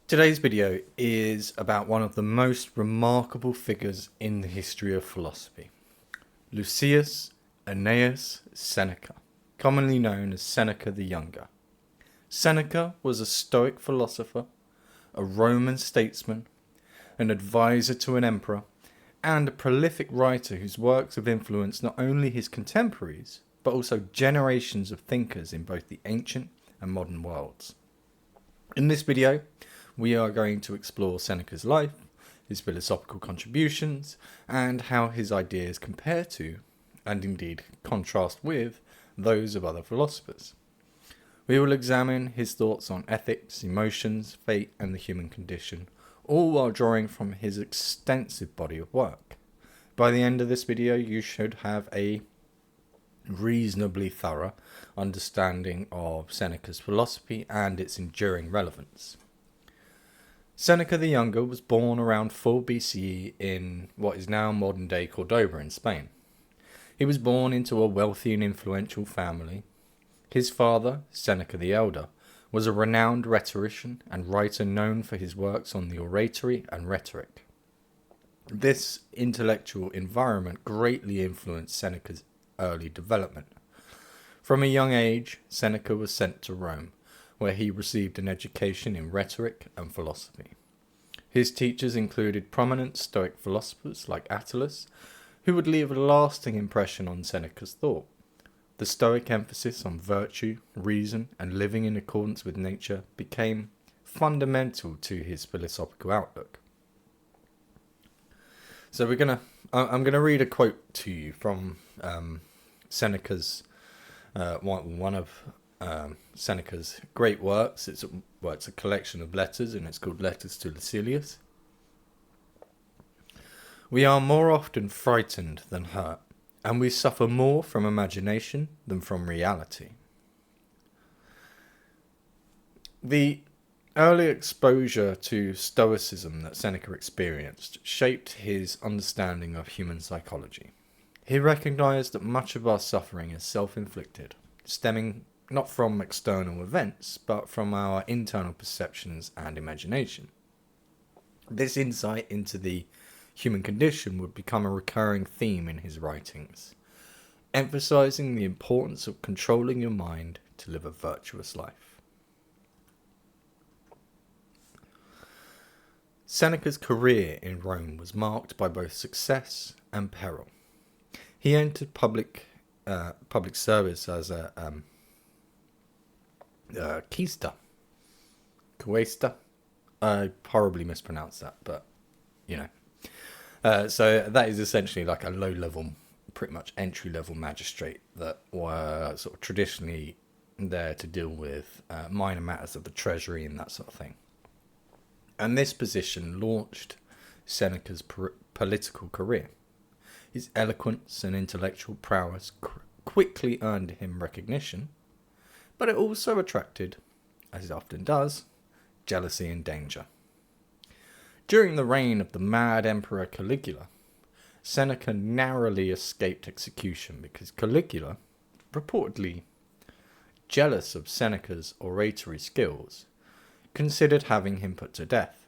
Today's video is about one of the most remarkable figures in the history of philosophy, Lucilius Annaeus Seneca, commonly known as Seneca the Younger. Seneca was a Stoic philosopher, a Roman statesman, an advisor to an emperor, and a prolific writer whose works have influenced not only his contemporaries, but also generations of thinkers in both the ancient and modern worlds. In this video, we are going to explore Seneca's life, his philosophical contributions, and how his ideas compare to, and indeed contrast with, those of other philosophers. We will examine his thoughts on ethics, emotions, fate, and the human condition, all while drawing from his extensive body of work. By the end of this video, you should have a reasonably thorough understanding of Seneca's philosophy and its enduring relevance. Seneca the Younger was born around 4 BCE in what is now modern-day Corduba in Spain. He was born into a wealthy and influential family. His father, Seneca the Elder, was a renowned rhetorician and writer known for his works on the oratory and rhetoric. This intellectual environment greatly influenced Seneca's early development. From a young age, Seneca was sent to Rome, where he received an education in rhetoric and philosophy. His teachers included prominent Stoic philosophers like Attalus, who would leave a lasting impression on Seneca's thought. The Stoic emphasis on virtue, reason, and living in accordance with nature became fundamental to his philosophical outlook. So I'm gonna read a quote to you from Seneca's one of Seneca's great works. It's a collection of letters, and it's called Letters to Lucilius. We are more often frightened than hurt, and we suffer more from imagination than from reality. The early exposure to Stoicism that Seneca experienced shaped his understanding of human psychology. He recognized that much of our suffering is self-inflicted, stemming not from external events, but from our internal perceptions and imagination. This insight into the human condition would become a recurring theme in his writings, emphasizing the importance of controlling your mind to live a virtuous life. Seneca's career in Rome was marked by both success and peril. He entered public service as a quaestor. I horribly mispronounced that, but you know. So that is essentially like a low-level, pretty much entry-level magistrate that were sort of traditionally there to deal with minor matters of the treasury and that sort of thing. And this position launched Seneca's political career. His eloquence and intellectual prowess quickly earned him recognition, but it also attracted, as it often does, jealousy and danger. During the reign of the mad Emperor Caligula, Seneca narrowly escaped execution because Caligula, purportedly jealous of Seneca's oratory skills, considered having him put to death.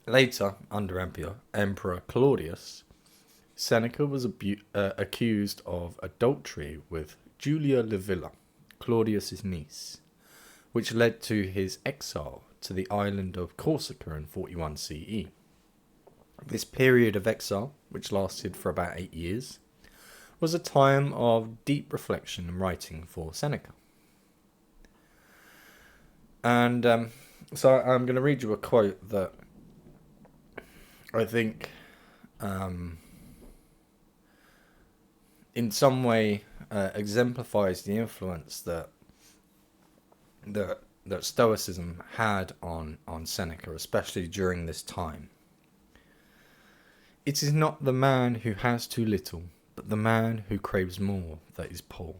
Later, under Emperor Claudius, Seneca was accused of adultery with Julia Livilla, Claudius's niece, which led to his exile to the island of Corsica in 41 CE. This period of exile, which lasted for about 8 years, was a time of deep reflection and writing for Seneca. And so I'm going to read you a quote that I think in some way exemplifies the influence that Stoicism had on Seneca, especially during this time. It is not the man who has too little, but the man who craves more that is poor.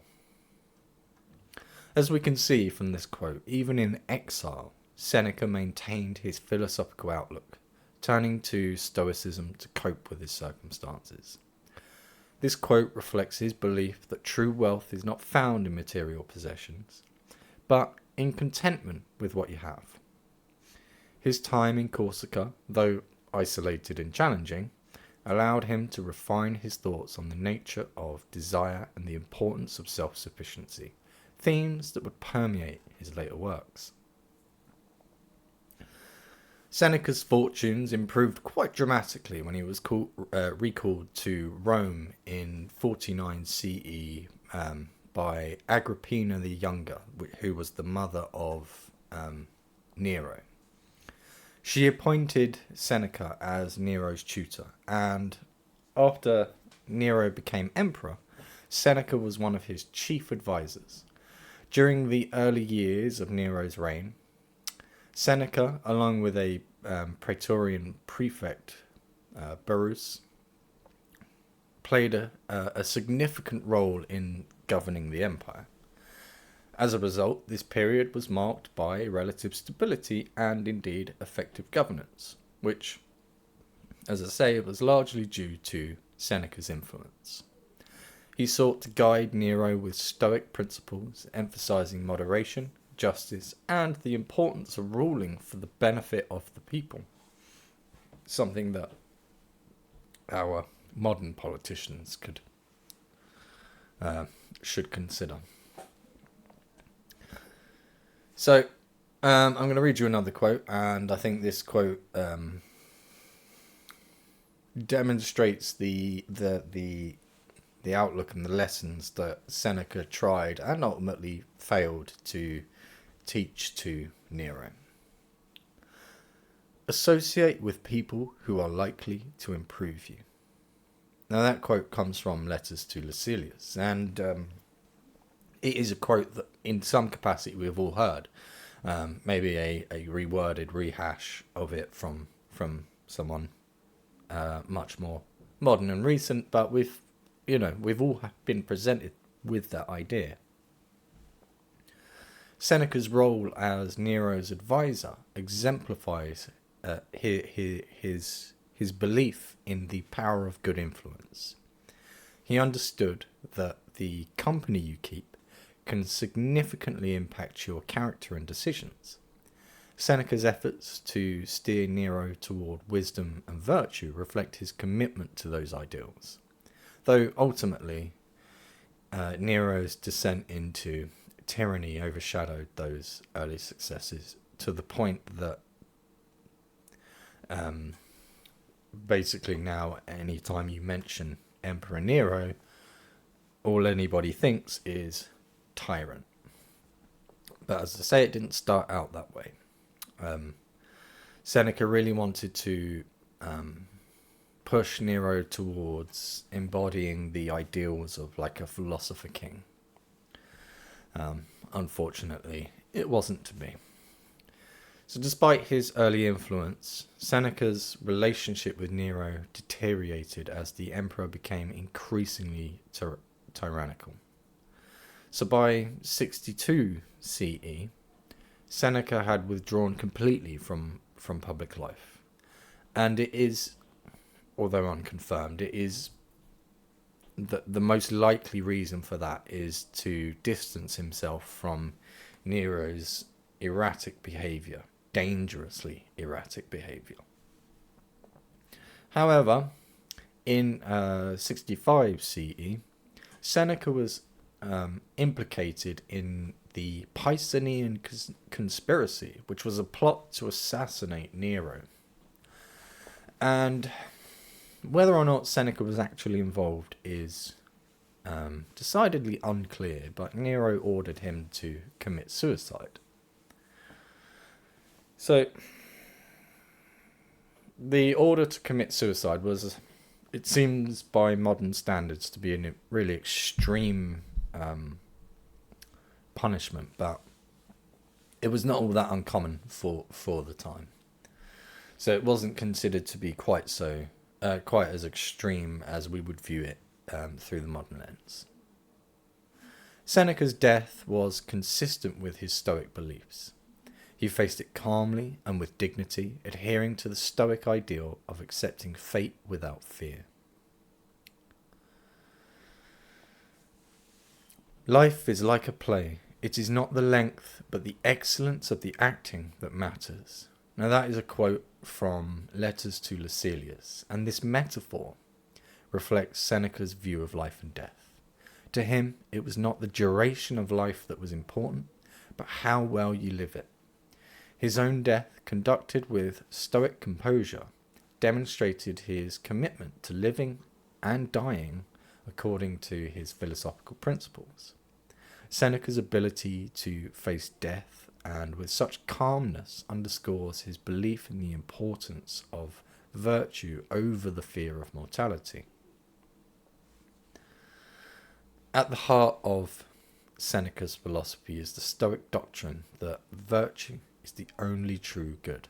As we can see from this quote, even in exile, Seneca maintained his philosophical outlook, turning to Stoicism to cope with his circumstances. This quote reflects his belief that true wealth is not found in material possessions, but in contentment with what you have. His time in Corsica, though isolated and challenging, allowed him to refine his thoughts on the nature of desire and the importance of self-sufficiency, themes that would permeate his later works. Seneca's fortunes improved quite dramatically when he was recalled to Rome in 49 CE by Agrippina the Younger, who was the mother of Nero. She appointed Seneca as Nero's tutor, and after Nero became emperor, Seneca was one of his chief advisors. During the early years of Nero's reign, Seneca, along with a praetorian prefect, Burrus, played a significant role in governing the empire. As a result, this period was marked by relative stability and indeed effective governance, which, as I say, was largely due to Seneca's influence. He sought to guide Nero with Stoic principles, emphasizing moderation, justice, and the importance of ruling for the benefit of the people, something that our modern politicians should consider. So, I'm going to read you another quote, and I think this quote demonstrates the outlook and the lessons that Seneca tried and ultimately failed to teach to Nero. Associate with people who are likely to improve you. Now that quote comes from Letters to Lucilius, and it is a quote that in some capacity we've all heard. Maybe a reworded rehash of it from someone much more modern and recent, but we've all been presented with that idea. Seneca's role as Nero's advisor exemplifies his belief in the power of good influence. He understood that the company you keep can significantly impact your character and decisions. Seneca's efforts to steer Nero toward wisdom and virtue reflect his commitment to those ideals, though ultimately Nero's descent into tyranny overshadowed those early successes to the point that basically now any time you mention Emperor Nero, all anybody thinks is tyrant. But as I say, it didn't start out that way. Seneca really wanted to push Nero towards embodying the ideals of like a philosopher king. Unfortunately, it wasn't to be. So despite his early influence, Seneca's relationship with Nero deteriorated as the emperor became increasingly tyrannical. So by 62 CE, Seneca had withdrawn completely from public life. And it is, although unconfirmed, it is the most likely reason for that is to distance himself from Nero's erratic behaviour, dangerously erratic behaviour. However, in 65 CE, Seneca was implicated in the Pisanian conspiracy, which was a plot to assassinate Nero. And whether or not Seneca was actually involved is decidedly unclear, but Nero ordered him to commit suicide. So, the order to commit suicide was, it seems by modern standards, to be a really extreme punishment, but it was not all that uncommon for the time. So it wasn't considered to be quite as extreme as we would view it through the modern lens. Seneca's death was consistent with his Stoic beliefs. He faced it calmly and with dignity, adhering to the Stoic ideal of accepting fate without fear. Life is like a play. It is not the length, but the excellence of the acting that matters. Now that is a quote from Letters to Lucilius, and this metaphor reflects Seneca's view of life and death. To him, it was not the duration of life that was important, but how well you live it. His own death, conducted with Stoic composure, demonstrated his commitment to living and dying according to his philosophical principles. Seneca's ability to face death and with such calmness underscores his belief in the importance of virtue over the fear of mortality. At the heart of Seneca's philosophy is the Stoic doctrine that virtue is the only true good.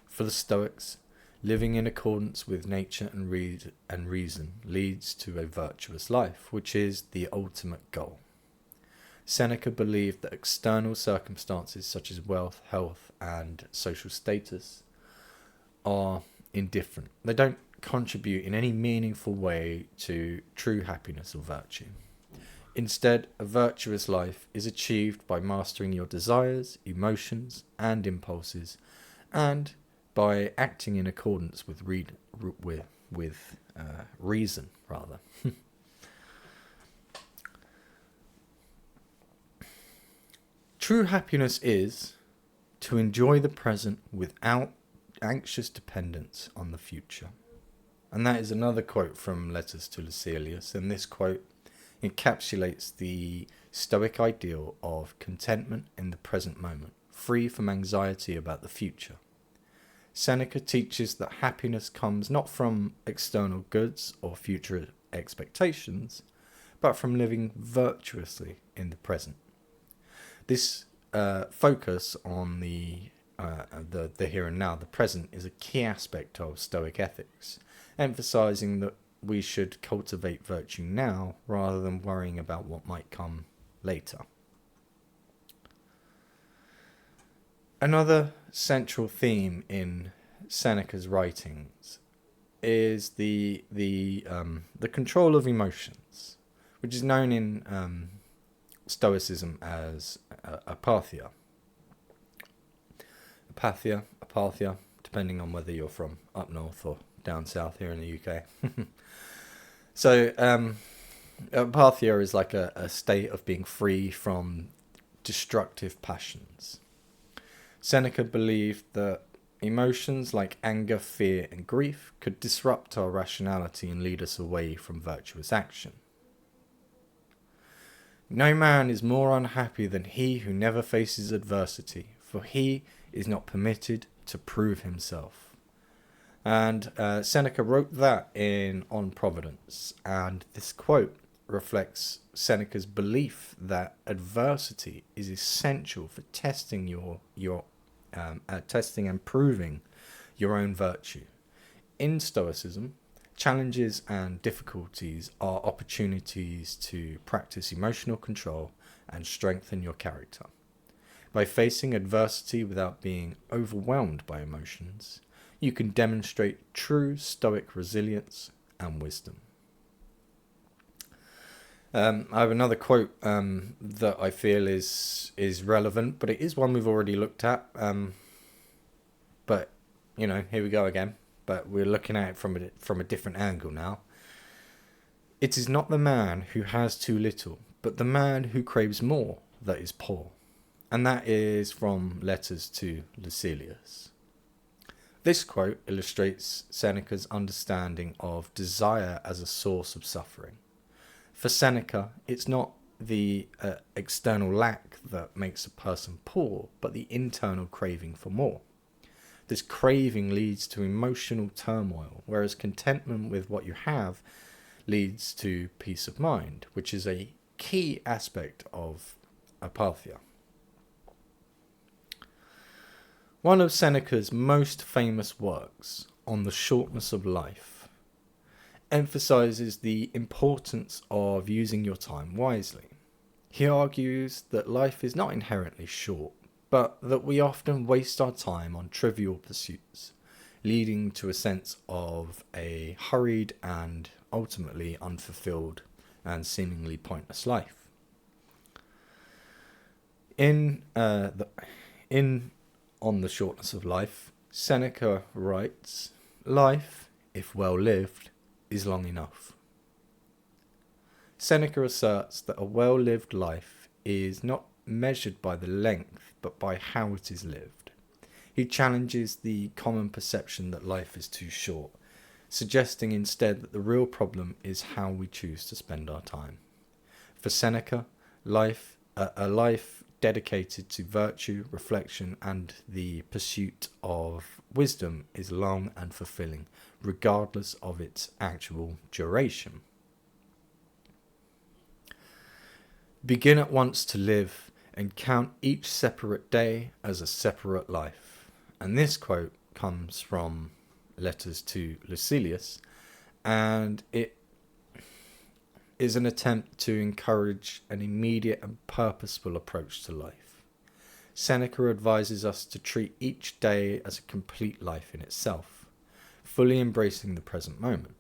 For the Stoics, living in accordance with nature and reason leads to a virtuous life, which is the ultimate goal. Seneca believed that external circumstances such as wealth, health, and social status are indifferent. They don't contribute in any meaningful way to true happiness or virtue. Instead, a virtuous life is achieved by mastering your desires, emotions, and impulses, and by acting in accordance with reason, rather. True happiness is to enjoy the present without anxious dependence on the future. And that is another quote from Letters to Lucilius, and this quote encapsulates the Stoic ideal of contentment in the present moment, free from anxiety about the future. Seneca teaches that happiness comes not from external goods or future expectations, but from living virtuously in the present. This focus on the here and now, the present, is a key aspect of Stoic ethics, emphasizing that we should cultivate virtue now rather than worrying about what might come later. Another central theme in Seneca's writings is the control of emotions, which is known in Stoicism as apatheia. Apatheia, depending on whether you're from up north or down south here in the UK. So, apatheia is like a state of being free from destructive passions. Seneca believed that emotions like anger, fear, and grief could disrupt our rationality and lead us away from virtuous action. No man is more unhappy than he who never faces adversity, for he is not permitted to prove himself. And Seneca wrote that On Providence, and this quote reflects Seneca's belief that adversity is essential for testing testing and proving your own virtue. In Stoicism, challenges and difficulties are opportunities to practice emotional control and strengthen your character. By facing adversity without being overwhelmed by emotions, you can demonstrate true Stoic resilience and wisdom. I have another quote that I feel is relevant, but it is one we've already looked at. But, here we go again. But we're looking at it from a different angle now. It is not the man who has too little, but the man who craves more that is poor. And that is from Letters to Lucilius. This quote illustrates Seneca's understanding of desire as a source of suffering. For Seneca, it's not the external lack that makes a person poor, but the internal craving for more. This craving leads to emotional turmoil, whereas contentment with what you have leads to peace of mind, which is a key aspect of apatheia. One of Seneca's most famous works, On the Shortness of Life, emphasizes the importance of using your time wisely. He argues that life is not inherently short, but that we often waste our time on trivial pursuits, leading to a sense of a hurried and ultimately unfulfilled and seemingly pointless life. In on the shortness of life, Seneca writes, "Life, if well lived, is long enough." Seneca asserts that a well-lived life is not measured by the length, but by how it is lived. He challenges the common perception that life is too short, suggesting instead that the real problem is how we choose to spend our time. For Seneca, a life dedicated to virtue, reflection, and the pursuit of wisdom is long and fulfilling, regardless of its actual duration. Begin at once to live and count each separate day as a separate life. And this quote comes from Letters to Lucilius, and it is an attempt to encourage an immediate and purposeful approach to life. Seneca advises us to treat each day as a complete life in itself, fully embracing the present moment.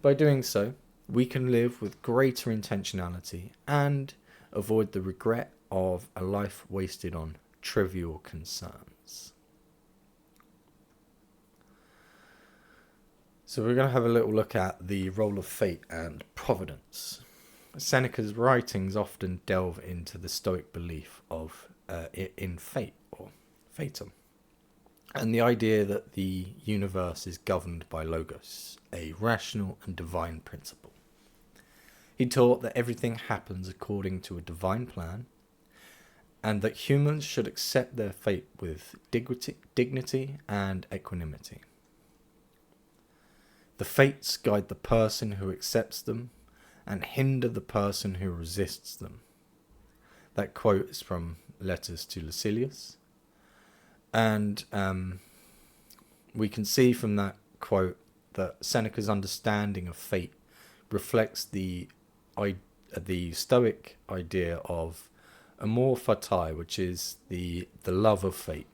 By doing so, we can live with greater intentionality and avoid the regret of a life wasted on trivial concerns. So we're going to have a little look at the role of fate and providence. Seneca's writings often delve into the Stoic belief of in fate, or fatum, and the idea that the universe is governed by logos, a rational and divine principle. He taught that everything happens according to a divine plan, and that humans should accept their fate with dignity and equanimity. The fates guide the person who accepts them and hinder the person who resists them. That quote is from Letters to Lucilius. And we can see from that quote that Seneca's understanding of fate reflects the Stoic idea of amor fati, which is the love of fate.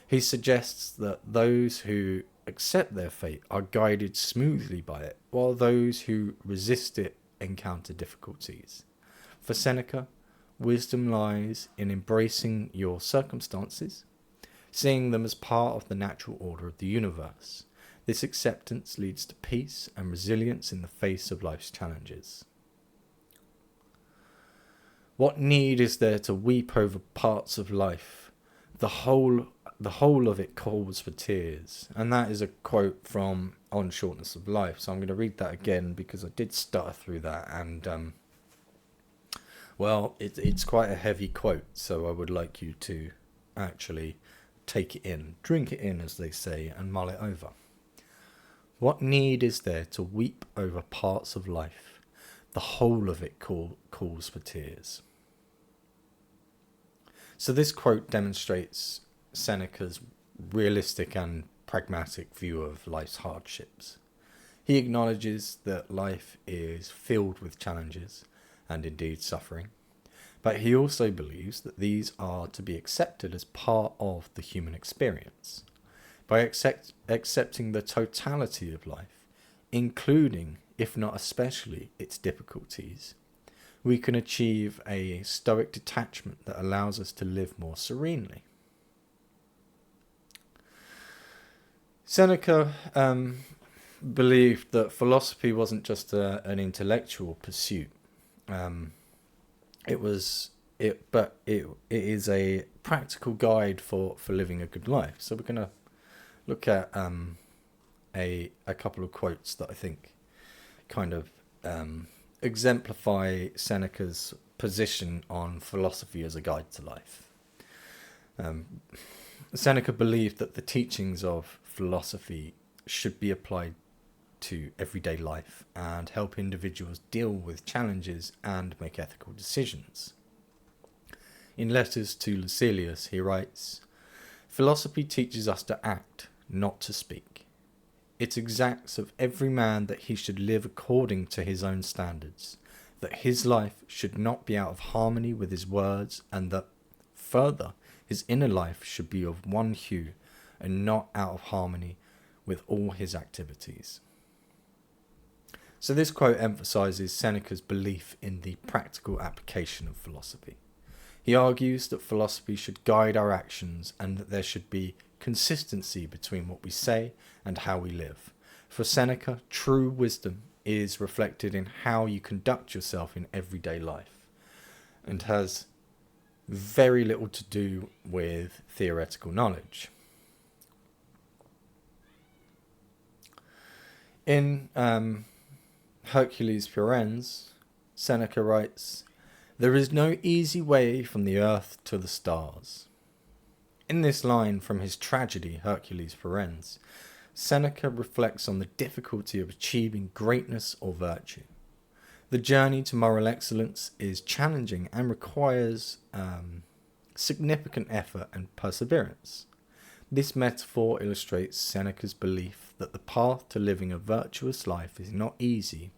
He suggests that those who accept their fate are guided smoothly by it, while those who resist it encounter difficulties. For Seneca, wisdom lies in embracing your circumstances, seeing them as part of the natural order of the universe. This acceptance leads to peace and resilience in the face of life's challenges. What need is there to weep over parts of life? The whole of it calls for tears. And that is a quote from On Shortness of Life. So I'm going to read that again because I did stutter through that. And, it's quite a heavy quote. So I would like you to actually take it in, drink it in, as they say, and mull it over. What need is there to weep over parts of life? The whole of it calls for tears. So this quote demonstrates Seneca's realistic and pragmatic view of life's hardships. He acknowledges that life is filled with challenges and indeed suffering, but he also believes that these are to be accepted as part of the human experience. By accepting the totality of life, including, if not especially, its difficulties, we can achieve a Stoic detachment that allows us to live more serenely. Seneca believed that philosophy wasn't just an intellectual pursuit. It is a practical guide for living a good life. So we're going to look at a couple of quotes that I think kind of exemplify Seneca's position on philosophy as a guide to life. Seneca believed that the teachings of philosophy should be applied to everyday life and help individuals deal with challenges and make ethical decisions. In Letters to Lucilius, he writes, "Philosophy teaches us to act, not to speak. It exacts of every man that he should live according to his own standards, that his life should not be out of harmony with his words, and that, further, his inner life should be of one hue and not out of harmony with all his activities." So this quote emphasizes Seneca's belief in the practical application of philosophy. He argues that philosophy should guide our actions and that there should be consistency between what we say and how we live. For Seneca, true wisdom is reflected in how you conduct yourself in everyday life and has very little to do with theoretical knowledge. In Hercules Purens, Seneca writes, "There is no easy way from the earth to the stars." In this line from his tragedy, Hercules Purens, Seneca reflects on the difficulty of achieving greatness or virtue. The journey to moral excellence is challenging and requires significant effort and perseverance. This metaphor illustrates Seneca's belief that the path to living a virtuous life is not easy,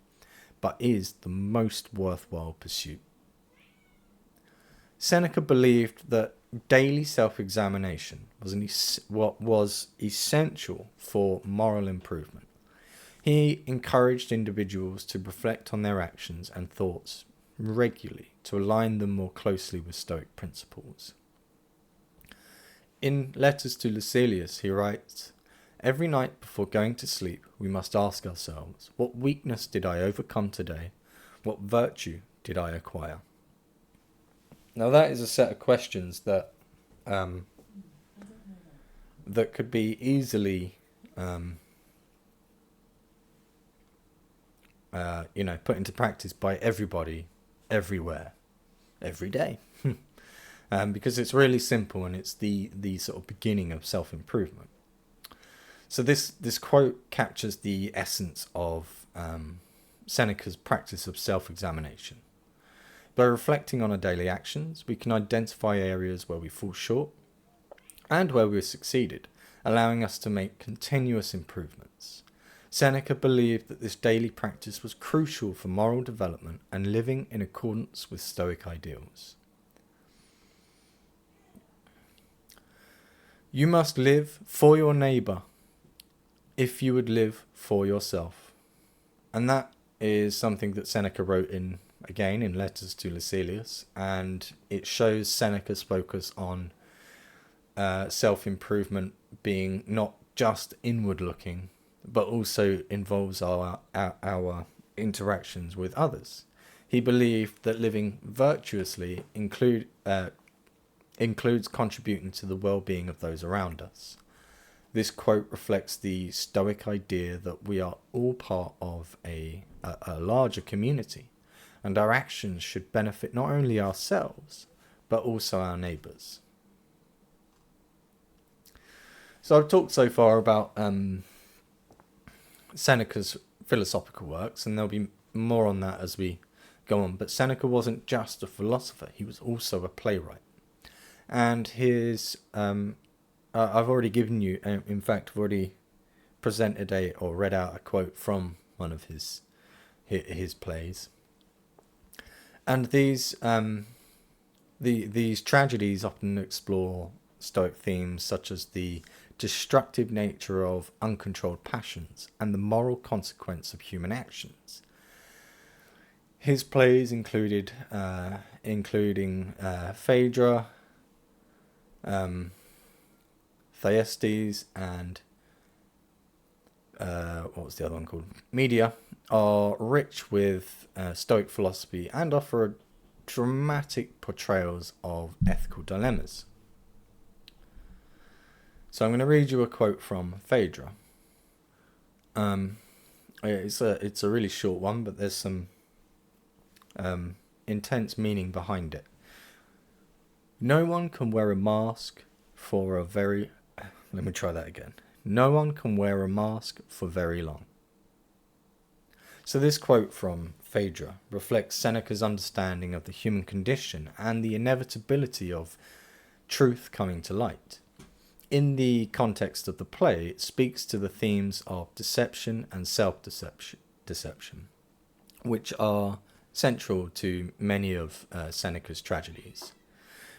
but is the most worthwhile pursuit. Seneca believed that daily self-examination was essential for moral improvement. He encouraged individuals to reflect on their actions and thoughts regularly to align them more closely with Stoic principles. In Letters to Lucilius, he writes, "Every night before going to sleep, we must ask ourselves, what weakness did I overcome today? What virtue did I acquire?" Now that is a set of questions that that could be easily put into practice by everybody, everywhere, every day. Because it's really simple and it's the sort of beginning of self-improvement. So this quote captures the essence of Seneca's practice of self-examination. By reflecting on our daily actions, we can identify areas where we fall short and where we've succeeded, allowing us to make continuous improvements. Seneca believed that this daily practice was crucial for moral development and living in accordance with Stoic ideals. You must live for your neighbour if you would live for yourself. And that is something that Seneca wrote in Letters to Lucilius, and it shows Seneca's focus on self-improvement being not just inward-looking, but also involves our interactions with others. He believed that living virtuously includes contributing to the well-being of those around us. This quote reflects the Stoic idea that we are all part of a larger community, and our actions should benefit not only ourselves, but also our neighbours. So I've talked so far about Seneca's philosophical works, and there'll be more on that as we go on. But Seneca wasn't just a philosopher, he was also a playwright. And his, I've already given you, in fact, I've already presented or read out a quote from one of his plays. And these tragedies often explore Stoic themes such as the destructive nature of uncontrolled passions and the moral consequence of human actions. His plays including Phaedra, Thyestes, and what was the other one called? Medea, are rich with Stoic philosophy and offer dramatic portrayals of ethical dilemmas. So I'm going to read you a quote from Phaedra. It's a really short one, but there's some intense meaning behind it. No one can wear a mask for a very... Let me try that again. No one can wear a mask for very long. So this quote from Phaedra reflects Seneca's understanding of the human condition and the inevitability of truth coming to light. In the context of the play, it speaks to the themes of deception and self-deception, which are central to many of Seneca's tragedies.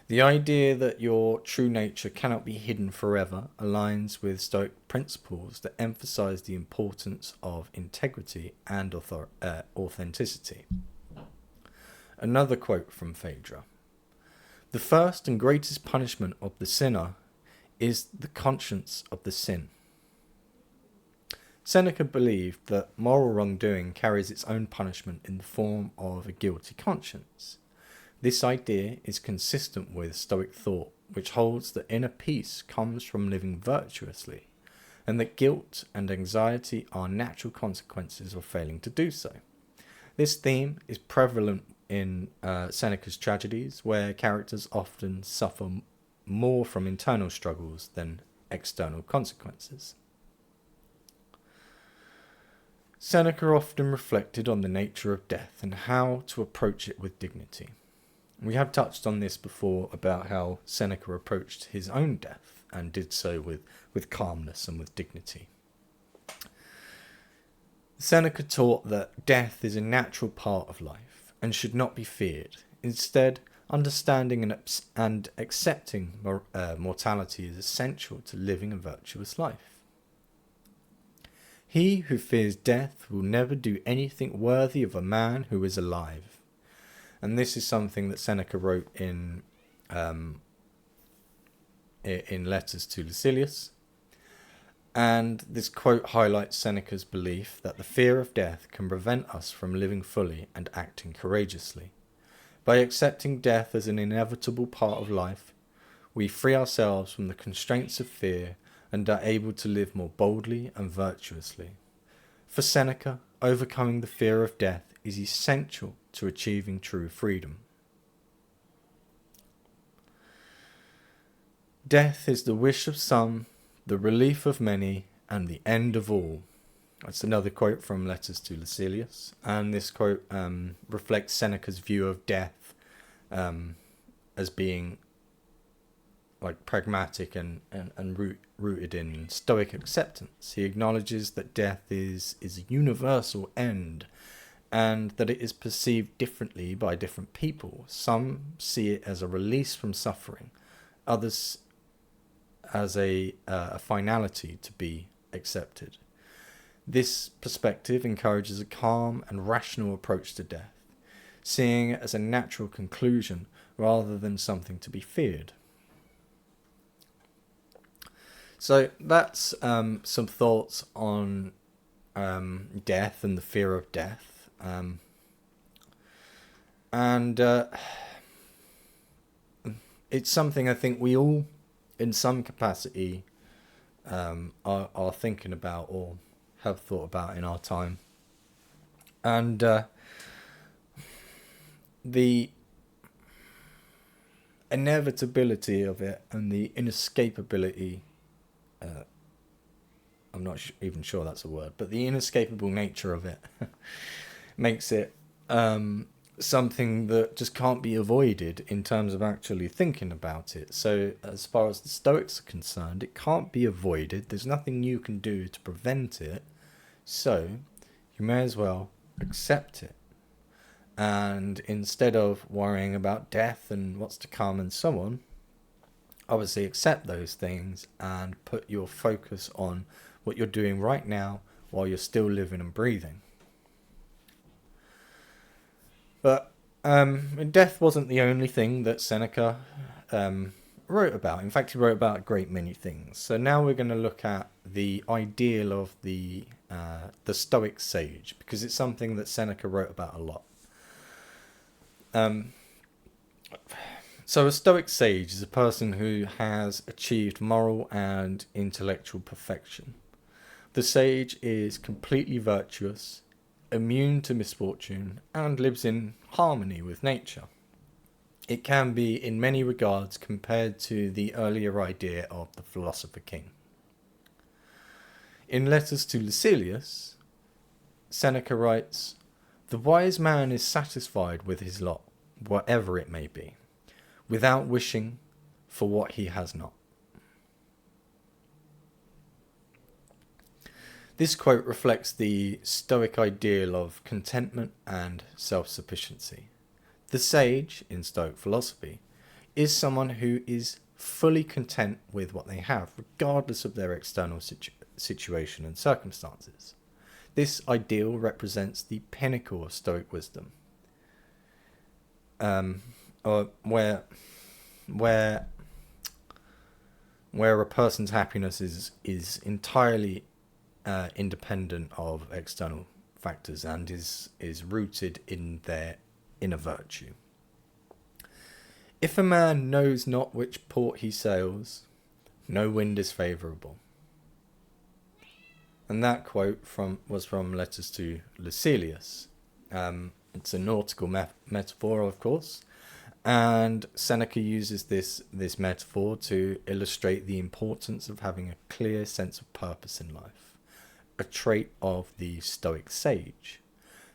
The idea that your true nature cannot be hidden forever aligns with Stoic principles that emphasize the importance of integrity and authenticity. Another quote from Phaedra. The first and greatest punishment of the sinner is the conscience of the sin. Seneca believed that moral wrongdoing carries its own punishment in the form of a guilty conscience. This idea is consistent with Stoic thought, which holds that inner peace comes from living virtuously, and that guilt and anxiety are natural consequences of failing to do so. This theme is prevalent in Seneca's tragedies, where characters often suffer more from internal struggles than external consequences. Seneca often reflected on the nature of death and how to approach it with dignity. We have touched on this before about how Seneca approached his own death and did so with calmness and with dignity. Seneca taught that death is a natural part of life and should not be feared. Instead, understanding and accepting mortality is essential to living a virtuous life. He who fears death will never do anything worthy of a man who is alive. And this is something that Seneca wrote in letters to Lucilius. And this quote highlights Seneca's belief that the fear of death can prevent us from living fully and acting courageously. By accepting death as an inevitable part of life, we free ourselves from the constraints of fear and are able to live more boldly and virtuously. For Seneca, overcoming the fear of death is essential to achieving true freedom. Death is the wish of some, the relief of many, and the end of all. That's another quote from Letters to Lucilius, and this quote reflects Seneca's view of death as being like pragmatic and rooted in Stoic acceptance. He acknowledges that death is a universal end, and that it is perceived differently by different people. Some see it as a release from suffering, others as a finality to be accepted. This perspective encourages a calm and rational approach to death, seeing it as a natural conclusion rather than something to be feared. So that's some thoughts on death and the fear of death. It's something I think we all, in some capacity, are thinking about or have thought about in our time. And the inevitability of it and the inescapability, I'm not even sure that's a word, but the inescapable nature of it makes it something that just can't be avoided in terms of actually thinking about it. So as far as the Stoics are concerned, it can't be avoided. There's nothing you can do to prevent it. So you may as well accept it. And instead of worrying about death and what's to come and so on, obviously accept those things and put your focus on what you're doing right now while you're still living and breathing. But death wasn't the only thing that Seneca wrote about. In fact, he wrote about a great many things. So now we're going to look at the ideal of the Stoic sage, because it's something that Seneca wrote about a lot. So a Stoic sage is a person who has achieved moral and intellectual perfection. The sage is completely virtuous, immune to misfortune, and lives in harmony with nature. It can be in many regards compared to the earlier idea of the philosopher king. In Letters to Lucilius, Seneca writes, "The wise man is satisfied with his lot, whatever it may be, without wishing for what he has not." This quote reflects the Stoic ideal of contentment and self-sufficiency. The sage, in Stoic philosophy, is someone who is fully content with what they have, regardless of their external situation and circumstances. This ideal represents the pinnacle of Stoic wisdom, where where a person's happiness is entirely independent of external factors and is rooted in their inner virtue. If a man knows not which port he sails, no wind is favourable. And that quote was from Letters to Lucilius. It's a nautical metaphor, of course, and Seneca uses this metaphor to illustrate the importance of having a clear sense of purpose in life, a trait of the Stoic sage.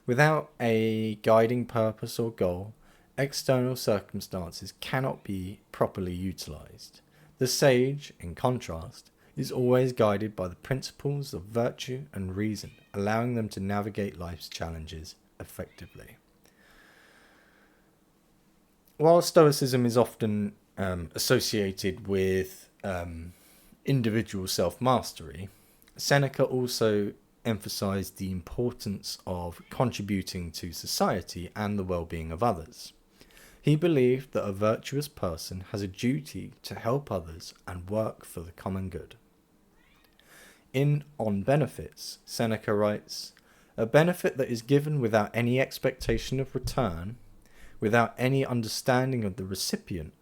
Without a guiding purpose or goal, external circumstances cannot be properly utilised. The sage, in contrast, is always guided by the principles of virtue and reason, allowing them to navigate life's challenges effectively. While Stoicism is often associated with individual self-mastery, Seneca also emphasized the importance of contributing to society and the well-being of others. He believed that a virtuous person has a duty to help others and work for the common good. On benefits, Seneca writes, "A benefit that is given without any expectation of return, without any understanding of the recipient,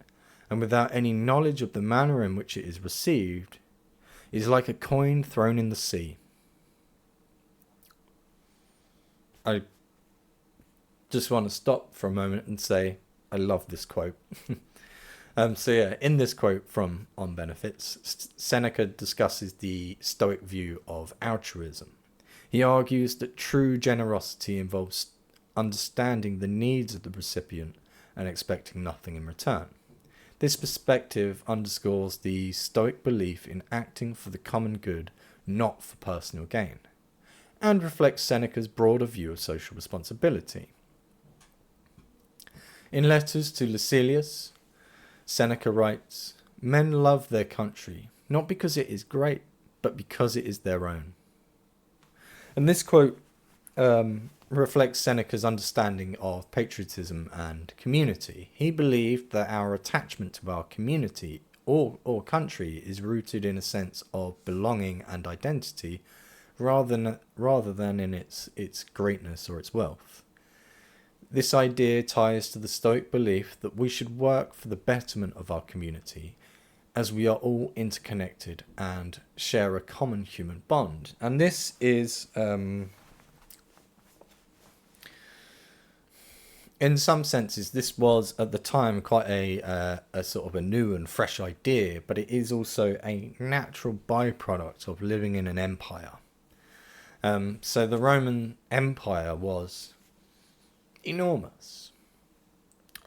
and without any knowledge of the manner in which it is received, is like a coin thrown in the sea." I just want to stop for a moment and say I love this quote. In this quote from On Benefits, Seneca discusses the Stoic view of altruism. He argues that true generosity involves understanding the needs of the recipient and expecting nothing in return. This perspective underscores the Stoic belief in acting for the common good, not for personal gain, and reflects Seneca's broader view of social responsibility. In Letters to Lucilius, Seneca writes, "Men love their country, not because it is great, but because it is their own." And this quote reflects Seneca's understanding of patriotism and community. He believed that our attachment to our community or country is rooted in a sense of belonging and identity rather than in its greatness or its wealth. This idea ties to the Stoic belief that we should work for the betterment of our community, as we are all interconnected and share a common human bond. And this is, in some senses, this was at the time quite a sort of a new and fresh idea, but it is also a natural byproduct of living in an empire. So the Roman Empire was enormous,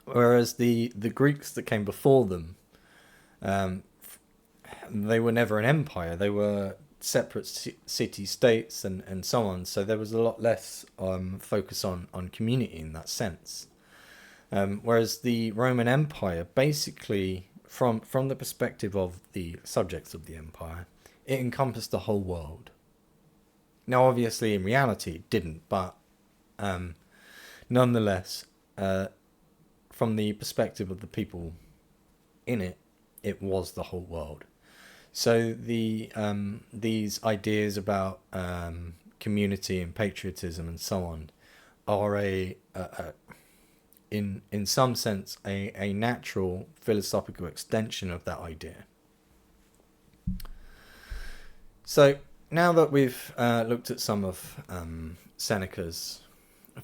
whereas the Greeks that came before them, they were never an empire. They were separate city-states and so on. So there was a lot less focus on community in that sense. Whereas the Roman Empire, basically, from the perspective of the subjects of the empire, it encompassed the whole world. Now, obviously, in reality, it didn't, but nonetheless, from the perspective of the people in it, it was the whole world. So these ideas about community and patriotism and so on are in some sense a natural philosophical extension of that idea. So now that we've looked at some of Seneca's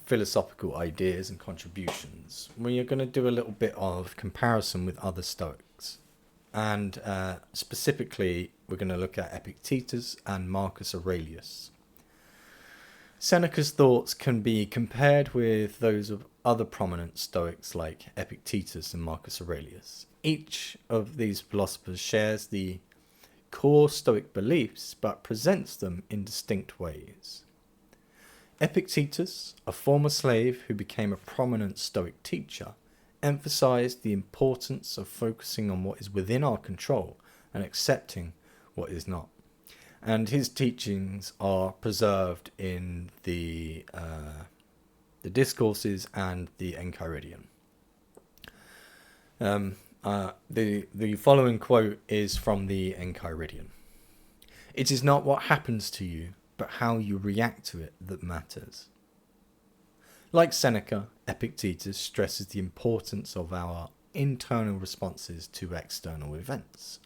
philosophical ideas and contributions, we are going to do a little bit of comparison with other Stoics. And specifically, we're going to look at Epictetus and Marcus Aurelius. Seneca's thoughts can be compared with those of other prominent Stoics like Epictetus and Marcus Aurelius. Each of these philosophers shares the core Stoic beliefs, but presents them in distinct ways. Epictetus, a former slave who became a prominent Stoic teacher, emphasized the importance of focusing on what is within our control and accepting what is not. And his teachings are preserved in the Discourses and the Enchiridion. The following quote is from the Enchiridion. It is not what happens to you, but how you react to it that matters. Like Seneca, Epictetus stresses the importance of our internal responses to external events.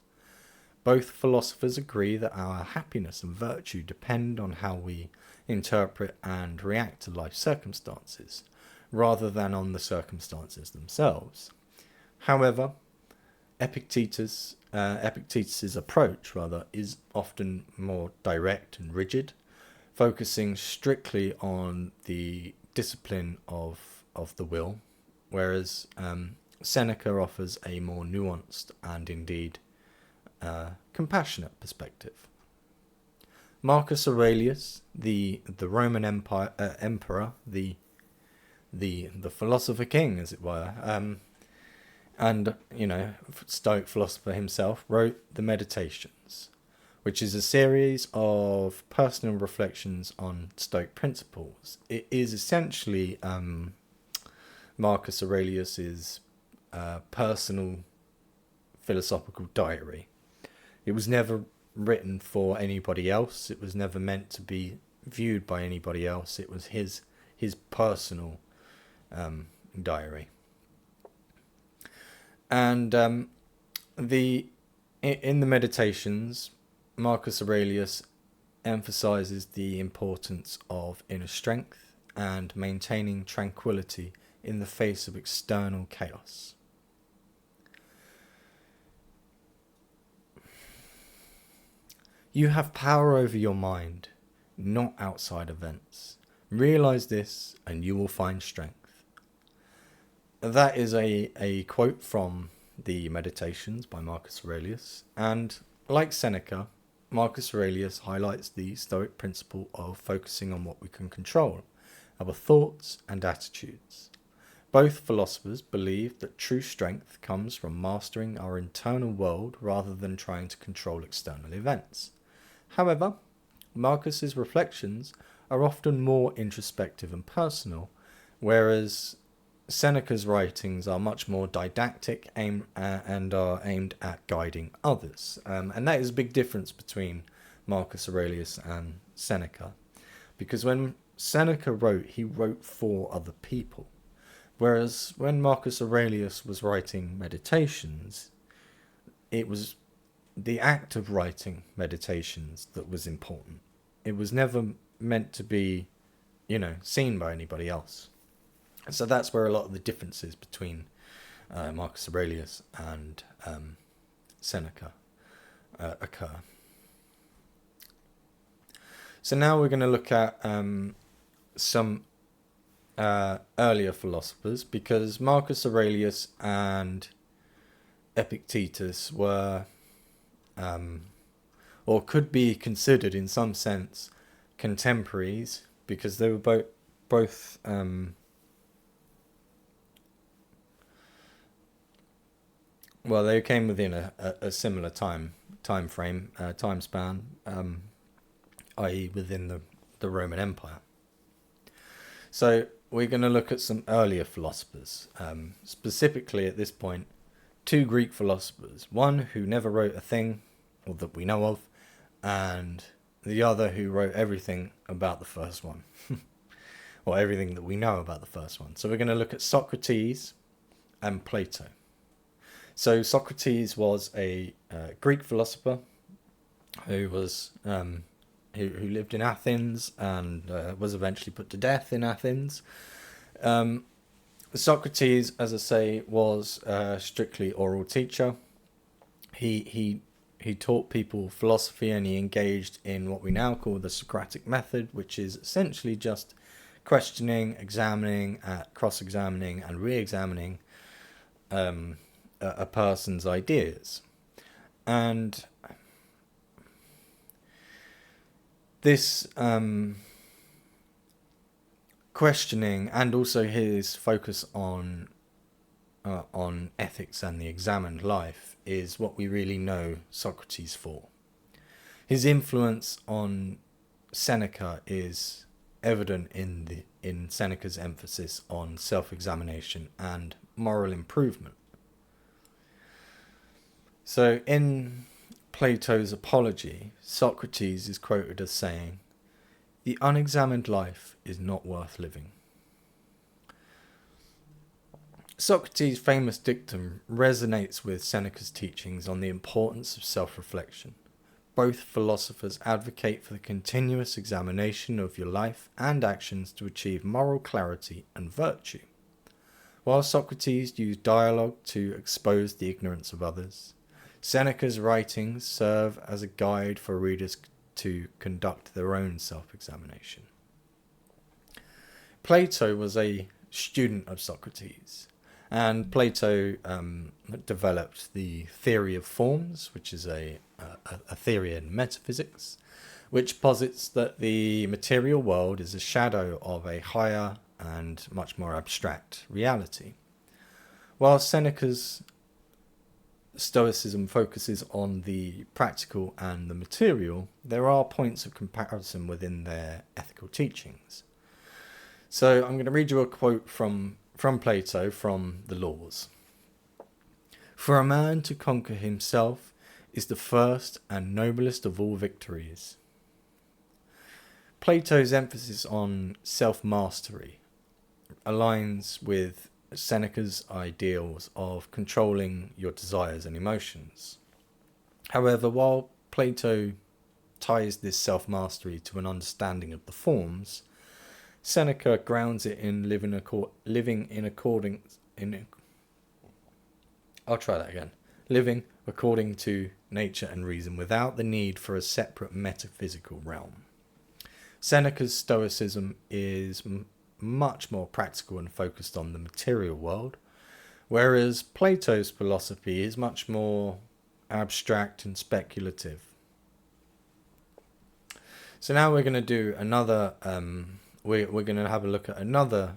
Both philosophers agree that our happiness and virtue depend on how we interpret and react to life circumstances, rather than on the circumstances themselves. However, Epictetus's approach is often more direct and rigid, focusing strictly on the discipline of the will, whereas Seneca offers a more nuanced and indeed compassionate perspective. Marcus Aurelius, the Roman emperor, the philosopher king, as it were, and Stoic philosopher himself, wrote the Meditations, which is a series of personal reflections on Stoic principles. It is essentially Marcus Aurelius's personal philosophical diary. It was never written for anybody else. It was never meant to be viewed by anybody else. It was his personal diary. And in the Meditations, Marcus Aurelius emphasizes the importance of inner strength and maintaining tranquility in the face of external chaos. You have power over your mind, not outside events. Realize this and you will find strength. That is a quote from the Meditations by Marcus Aurelius, and like Seneca, Marcus Aurelius highlights the Stoic principle of focusing on what we can control, our thoughts and attitudes. Both philosophers believe that true strength comes from mastering our internal world rather than trying to control external events. However, Marcus's reflections are often more introspective and personal, whereas Seneca's writings are much more didactic and are aimed at guiding others. And that is a big difference between Marcus Aurelius and Seneca. Because when Seneca wrote, he wrote for other people. Whereas when Marcus Aurelius was writing Meditations, it was the act of writing Meditations that was important. It was never meant to be, seen by anybody else. So that's where a lot of the differences between Marcus Aurelius and Seneca occur. So now we're going to look at some earlier philosophers, because Marcus Aurelius and Epictetus were, or could be considered in some sense, contemporaries, because they were both they came within a similar time span, i.e. within the Roman Empire. So we're going to look at some earlier philosophers, specifically at this point, two Greek philosophers, one who never wrote a thing, or that we know of, and the other who wrote everything about the first one, or everything that we know about the first one. So we're going to look at Socrates and Plato. So Socrates was a Greek philosopher who was who lived in Athens and was eventually put to death in Athens. Socrates, as I say, was a strictly oral teacher. He taught people philosophy, and he engaged in what we now call the Socratic method, which is essentially just questioning, examining, cross-examining, and re-examining a person's ideas. And this questioning, and also his focus on ethics and the examined life, is what we really know Socrates for. His influence on Seneca is evident in Seneca's emphasis on self-examination and moral improvement. So in Plato's Apology, Socrates is quoted as saying, "The unexamined life is not worth living." Socrates' famous dictum resonates with Seneca's teachings on the importance of self-reflection. Both philosophers advocate for the continuous examination of your life and actions to achieve moral clarity and virtue. While Socrates used dialogue to expose the ignorance of others, Seneca's writings serve as a guide for readers to conduct their own self-examination. Plato was a student of Socrates, and Plato developed the theory of forms, which is a theory in metaphysics, which posits that the material world is a shadow of a higher and much more abstract reality. While Seneca's Stoicism focuses on the practical and the material, there are points of comparison within their ethical teachings. So I'm going to read you a quote from Plato from the Laws. "For a man to conquer himself is the first and noblest of all victories." Plato's emphasis on self-mastery aligns with Seneca's ideals of controlling your desires and emotions. However, while Plato ties this self-mastery to an understanding of the forms, Seneca grounds it in living according to nature and reason without the need for a separate metaphysical realm. Seneca's Stoicism is much more practical and focused on the material world, whereas Plato's philosophy is much more abstract and speculative. So now we're going to do another, we're going to have a look at another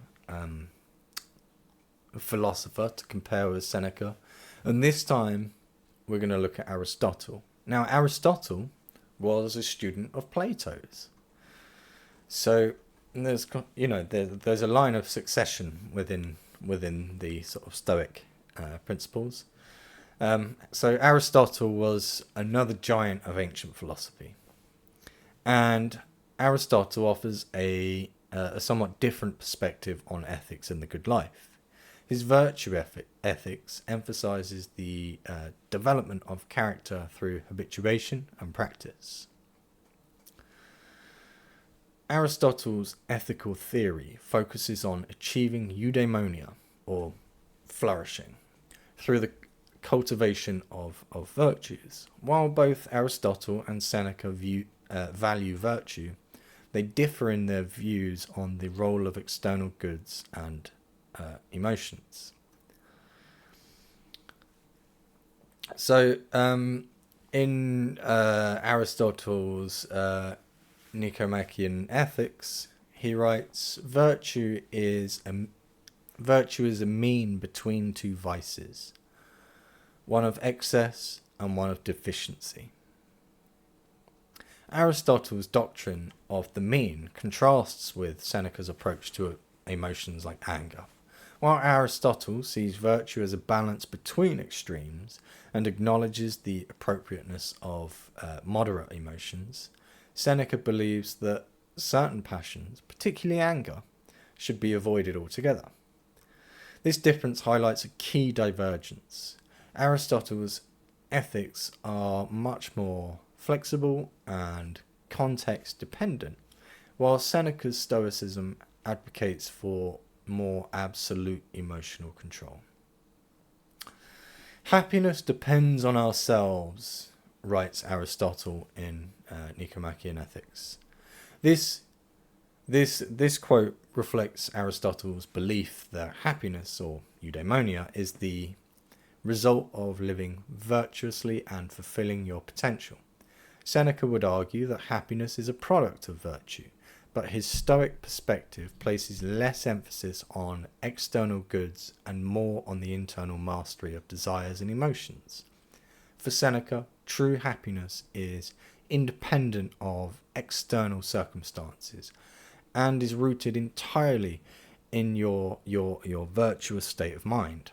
philosopher to compare with Seneca, and this time we're going to look at Aristotle. Now, Aristotle was a student of Plato's. So there's a line of succession within the sort of Stoic principles. So Aristotle was another giant of ancient philosophy, and Aristotle offers a somewhat different perspective on ethics and the good life. His virtue ethics emphasizes the development of character through habituation and practice. Aristotle's ethical theory focuses on achieving eudaimonia, or flourishing, through the cultivation of virtues. While both Aristotle and Seneca value virtue, they differ in their views on the role of external goods and emotions. So, in Aristotle's Nicomachean Ethics, he writes, Virtue is a mean between two vices, one of excess and one of deficiency." Aristotle's doctrine of the mean contrasts with Seneca's approach to emotions like anger. While Aristotle sees virtue as a balance between extremes and acknowledges the appropriateness of moderate emotions, Seneca believes that certain passions, particularly anger, should be avoided altogether. This difference highlights a key divergence. Aristotle's ethics are much more flexible and context dependent, while Seneca's Stoicism advocates for more absolute emotional control. "Happiness depends on ourselves," writes Aristotle in Nicomachean Ethics. This quote reflects Aristotle's belief that happiness, or eudaimonia, is the result of living virtuously and fulfilling your potential. Seneca would argue that happiness is a product of virtue, but his Stoic perspective places less emphasis on external goods and more on the internal mastery of desires and emotions. For Seneca, true happiness is independent of external circumstances and is rooted entirely in your virtuous state of mind.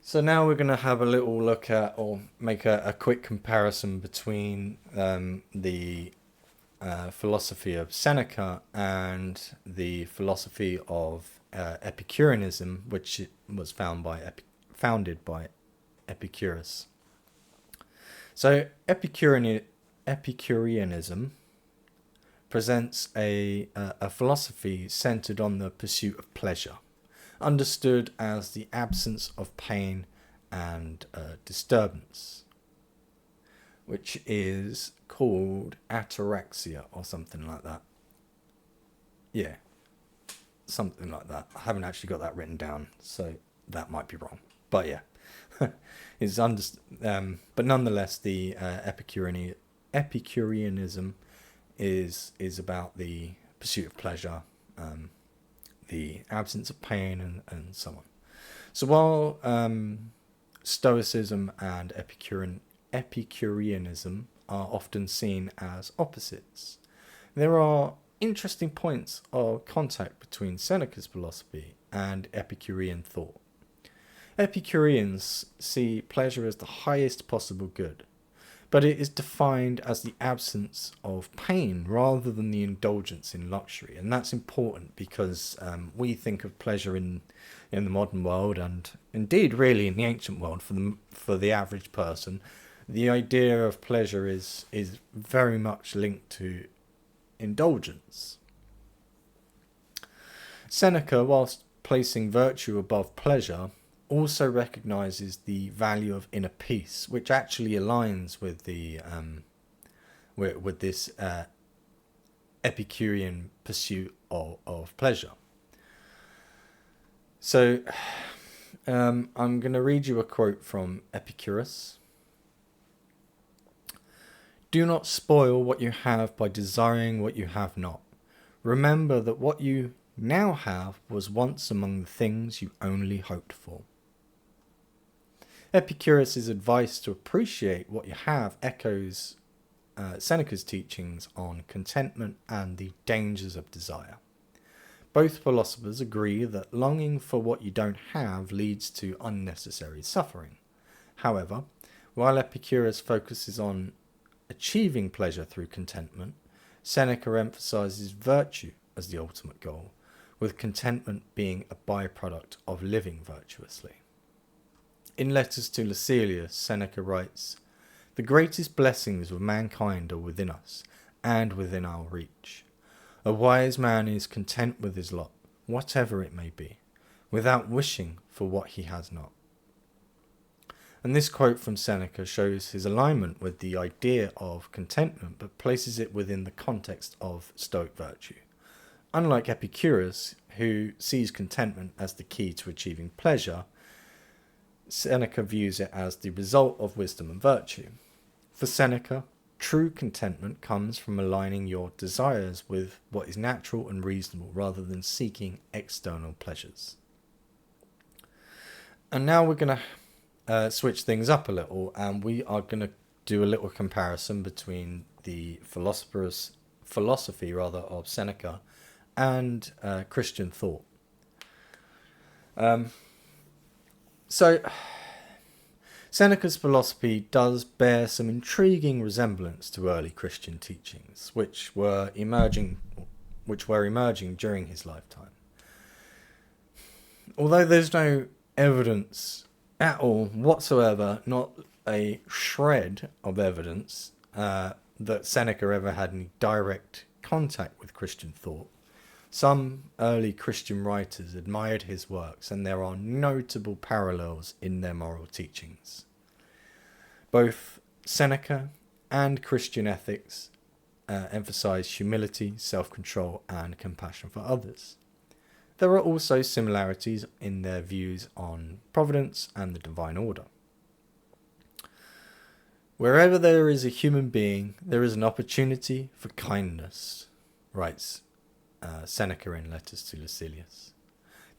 So now we're going to have a little look at, or make a quick comparison between the philosophy of Seneca and the philosophy of Epicureanism, which was founded by Epicurus. So Epicureanism presents a philosophy centered on the pursuit of pleasure, understood as the absence of pain and disturbance, which is called ataraxia or something like that. Yeah, something like that. I haven't actually got that written down, so that might be wrong. But yeah, but nonetheless, the Epicureanism is about the pursuit of pleasure, the absence of pain, and so on. So while Stoicism and Epicureanism are often seen as opposites, there are interesting points of contact between Seneca's philosophy and Epicurean thought. Epicureans see pleasure as the highest possible good, but it is defined as the absence of pain rather than the indulgence in luxury. And that's important because we think of pleasure in the modern world, and indeed really in the ancient world for the average person. The idea of pleasure is very much linked to indulgence. Seneca, whilst placing virtue above pleasure, also recognizes the value of inner peace, which actually aligns with the with this Epicurean pursuit of pleasure. So I'm going to read you a quote from Epicurus. "Do not spoil what you have by desiring what you have not. Remember that what you now have was once among the things you only hoped for." Epicurus' advice to appreciate what you have echoes Seneca's teachings on contentment and the dangers of desire. Both philosophers agree that longing for what you don't have leads to unnecessary suffering. However, while Epicurus focuses on achieving pleasure through contentment, Seneca emphasizes virtue as the ultimate goal, with contentment being a byproduct of living virtuously. In Letters to Lucilius, Seneca writes, "The greatest blessings of mankind are within us, and within our reach. A wise man is content with his lot, whatever it may be, without wishing for what he has not." And this quote from Seneca shows his alignment with the idea of contentment, but places it within the context of Stoic virtue. Unlike Epicurus, who sees contentment as the key to achieving pleasure, Seneca views it as the result of wisdom and virtue. For Seneca, true contentment comes from aligning your desires with what is natural and reasonable rather than seeking external pleasures. And now we're going to switch things up a little, and we are going to do a little comparison between the philosophy of Seneca and Christian thought. So, Seneca's philosophy does bear some intriguing resemblance to early Christian teachings, which were emerging during his lifetime. Although there's no evidence at all whatsoever, not a shred of evidence, that Seneca ever had any direct contact with Christian thought, some early Christian writers admired his works, and there are notable parallels in their moral teachings. Both Seneca and Christian ethics emphasize humility, self-control, and compassion for others. There are also similarities in their views on providence and the divine order. "Wherever there is a human being, there is an opportunity for kindness," writes Seneca in Letters to Lucilius.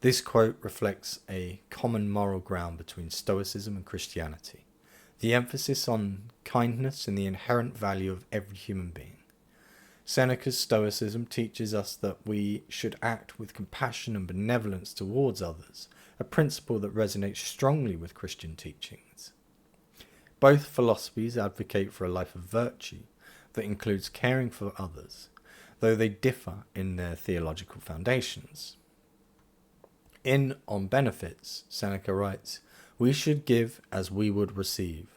This quote reflects a common moral ground between Stoicism and Christianity, the emphasis on kindness and the inherent value of every human being. Seneca's Stoicism teaches us that we should act with compassion and benevolence towards others, a principle that resonates strongly with Christian teachings. Both philosophies advocate for a life of virtue that includes caring for others, though they differ in their theological foundations. In On Benefits, Seneca writes, "We should give as we would receive,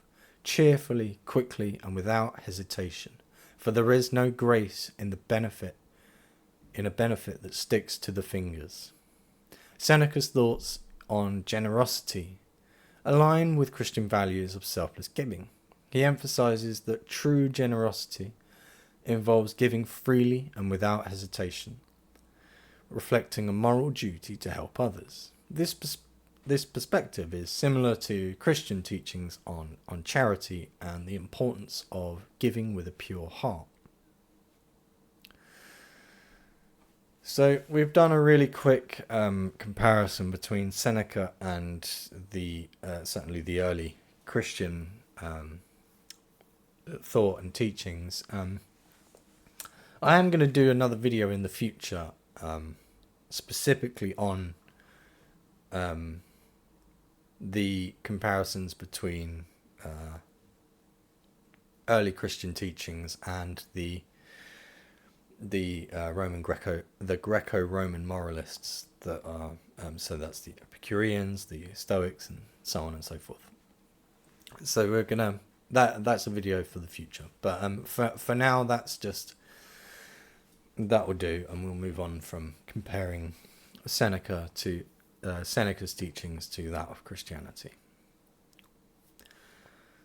cheerfully, quickly, and without hesitation, for there is no grace in a benefit that sticks to the fingers." Seneca's thoughts on generosity align with Christian values of selfless giving. He emphasizes that true generosity involves giving freely and without hesitation, reflecting a moral duty to help others. This perspective is similar to Christian teachings on charity and the importance of giving with a pure heart. So we've done a really quick comparison between Seneca and certainly the early Christian thought and teachings. I am going to do another video in the future specifically on the comparisons between early Christian teachings and the Greco-Roman moralists that are so that's the Epicureans, the Stoics, and so on and so forth. So we're gonna that's a video for the future, but for now that will do, and we'll move on from comparing Seneca to Seneca's teachings to that of Christianity.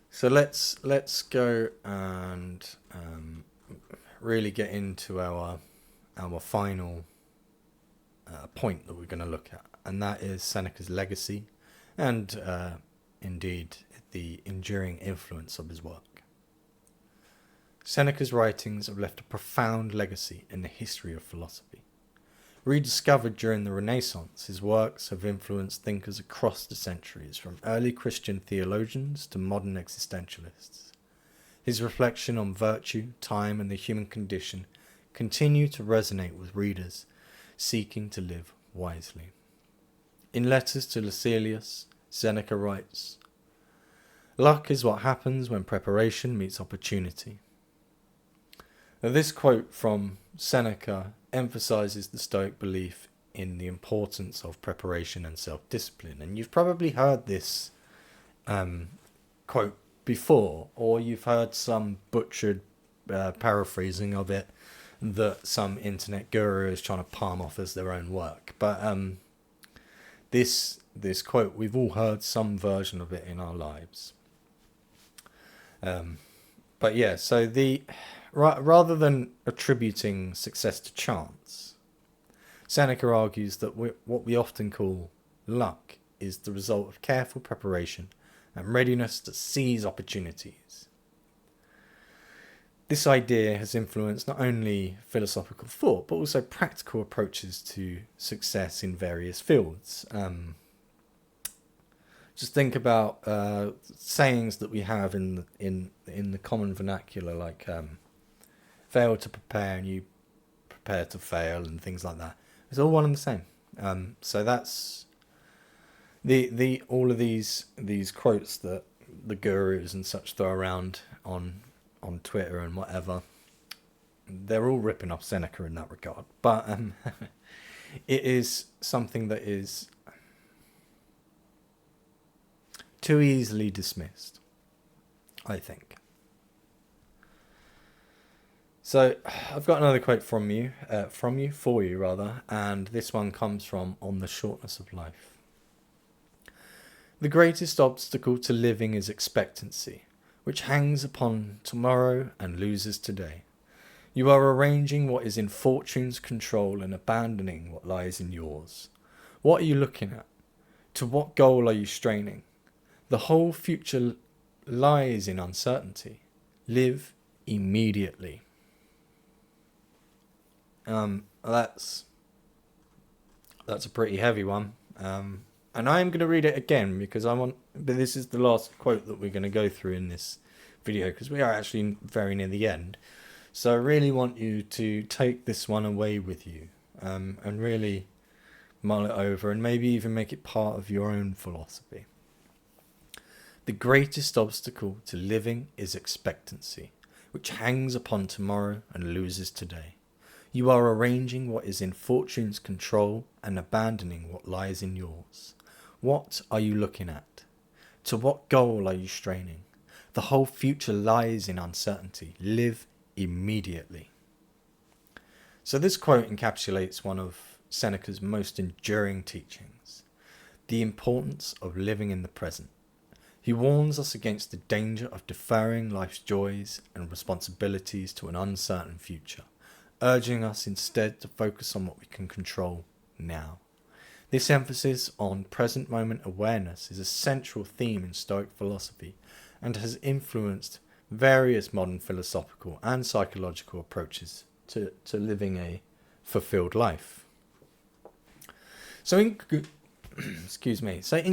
So let's go and really get into our final point that we're going to look at, and that is Seneca's legacy and indeed the enduring influence of his work. Seneca's writings have left a profound legacy in the history of philosophy. Rediscovered during the Renaissance, his works have influenced thinkers across the centuries, from early Christian theologians to modern existentialists. His reflection on virtue, time, and the human condition continue to resonate with readers seeking to live wisely. In letters to Lucilius, Seneca writes, "Luck is what happens when preparation meets opportunity." Now, this quote from Seneca emphasizes the Stoic belief in the importance of preparation and self-discipline. And you've probably heard this quote before, or you've heard some butchered paraphrasing of it that some internet guru is trying to palm off as their own work. But this quote, we've all heard some version of it in our lives. But yeah, so rather than attributing success to chance, Seneca argues that what we often call luck is the result of careful preparation and readiness to seize opportunities. This idea has influenced not only philosophical thought, but also practical approaches to success in various fields. Just think about sayings that we have in the common vernacular, like fail to prepare and you prepare to fail, and things like that. It's all one and the same. So that's all of these quotes that the gurus and such throw around on Twitter and whatever. They're all ripping off Seneca in that regard, but it is something that is too easily dismissed, I think. So I've got another quote for you, and this one comes from On the Shortness of Life. "The greatest obstacle to living is expectancy, which hangs upon tomorrow and loses today. You are arranging what is in fortune's control and abandoning what lies in yours. What are you looking at? To what goal are you straining? The whole future lies in uncertainty. Live immediately." That's a pretty heavy one. And I am going to read it again because but this is the last quote that we're going to go through in this video, because we are actually very near the end. So I really want you to take this one away with you, and really mull it over, and maybe even make it part of your own philosophy. The greatest obstacle to living is expectancy, which hangs upon tomorrow and loses today. You are arranging what is in fortune's control and abandoning what lies in yours. What are you looking at? To what goal are you straining? The whole future lies in uncertainty. Live immediately. So this quote encapsulates one of Seneca's most enduring teachings, the importance of living in the present. He warns us against the danger of deferring life's joys and responsibilities to an uncertain future, urging us instead to focus on what we can control now. This emphasis on present moment awareness is a central theme in Stoic philosophy and has influenced various modern philosophical and psychological approaches to living a fulfilled life. So in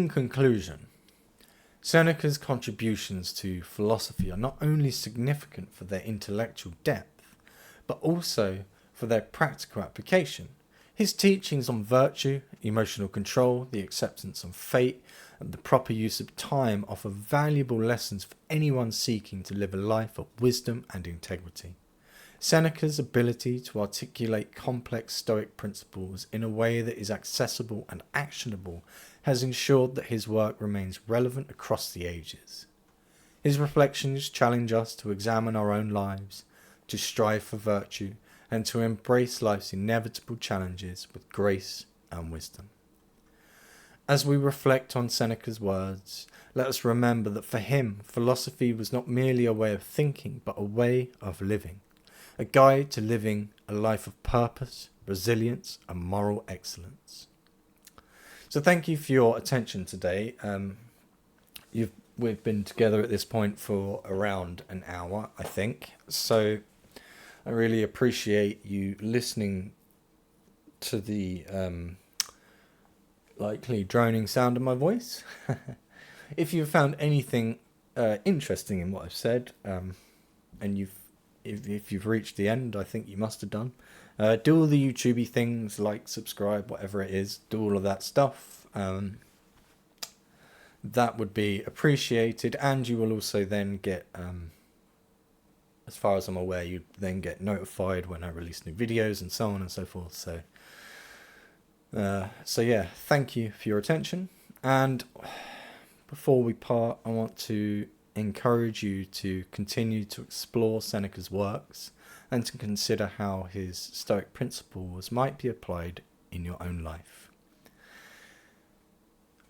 conclusion, Seneca's contributions to philosophy are not only significant for their intellectual depth, but also for their practical application. His teachings on virtue, emotional control, the acceptance of fate, and the proper use of time offer valuable lessons for anyone seeking to live a life of wisdom and integrity. Seneca's ability to articulate complex Stoic principles in a way that is accessible and actionable has ensured that his work remains relevant across the ages. His reflections challenge us to examine our own lives, to strive for virtue, and to embrace life's inevitable challenges with grace and wisdom. As we reflect on Seneca's words, let us remember that for him, philosophy was not merely a way of thinking, but a way of living, a guide to living a life of purpose, resilience, and moral excellence. So thank you for your attention today. We've been together at this point for around an hour, I think. So I really appreciate you listening to the likely droning sound of my voice. If you've found anything interesting in what I've said, and if you've reached the end, I think you must have done. Do all the YouTubey things, like, subscribe, whatever it is. Do all of that stuff. That would be appreciated, and you will also then get, as far as I'm aware, you then get notified when I release new videos and so on and so forth. So yeah, thank you for your attention. And before we part, I want to encourage you to continue to explore Seneca's works and to consider how his Stoic principles might be applied in your own life.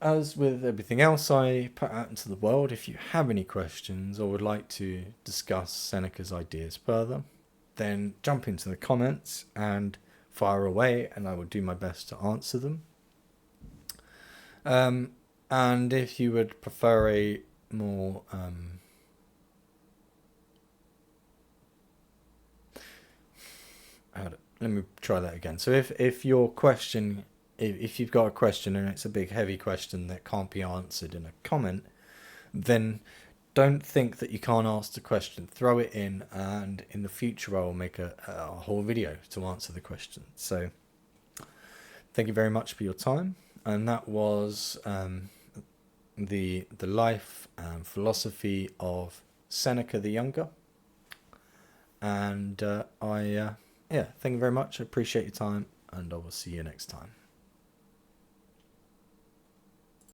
As with everything else I put out into the world, if you have any questions or would like to discuss Seneca's ideas further, then jump into the comments and fire away, and I will do my best to answer them. And if you would prefer a more let me try that again. So if your question, if you've got a question and it's a big heavy question that can't be answered in a comment, then don't think that you can't ask the question. Throw it in, and in the future I will make a whole video to answer the question. So thank you very much for your time, and that was the life and philosophy of Seneca the Younger. And thank you very much. I appreciate your time, and I will see you next time.